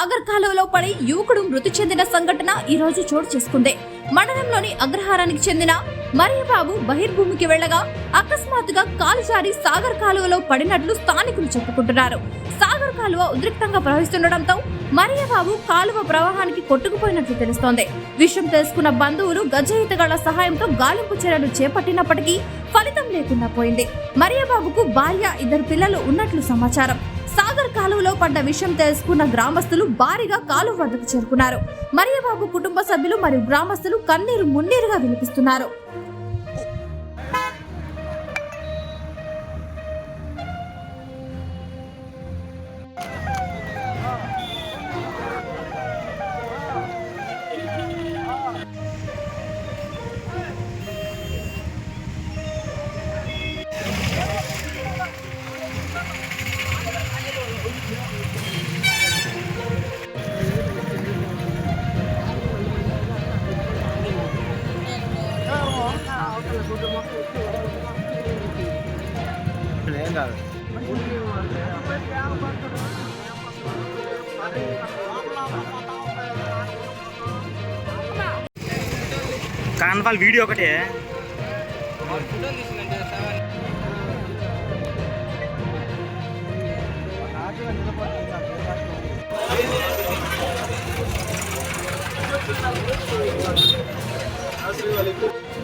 సాగర్ కాలువలో పడి యువకుడు మృతి చెందిన సంఘటన ఈ రోజు చోటు చేసుకుంది. మండలంలోని అగ్రహారానికి చెందిన మరియబాబు బహిర్భూమికి వెళ్లగా అకస్మాత్తుగా కాలు జారి సాగర్ కాలువలో పడినట్లు స్థానికులు చెప్పుకుంటున్నారు. సాగర్ కాలువ ఉద్రిక్తంగా ప్రవహిస్తుండటంతో మరియబాబు కాలువ ప్రవాహానికి కొట్టుకుపోయినట్లు తెలుస్తోంది. విషయం తెలుసుకున్న బంధువులు గజ ఈతగాళ్ల సహాయంతో గాలింపు చర్యలు చేపట్టినప్పటికీ ఫలితం లేకుండా పోయింది. మరియబాబుకు భార్య, 2 పిల్లలు ఉన్నట్లు సమాచారం. సాగర్ కాలువలో పడ్డ విషయం తెలుసుకున్న గ్రామస్తులు భారీగా కాలువ వద్దకు చేరుకున్నారు. మరియబాబు కుటుంబ సభ్యులు మరియు గ్రామస్తులు కన్నీరు మున్నీరుగా వినిపిస్తున్నారు. కాన్వాల్ వీడియో ఒకటే अस्सलाम वालेकुम।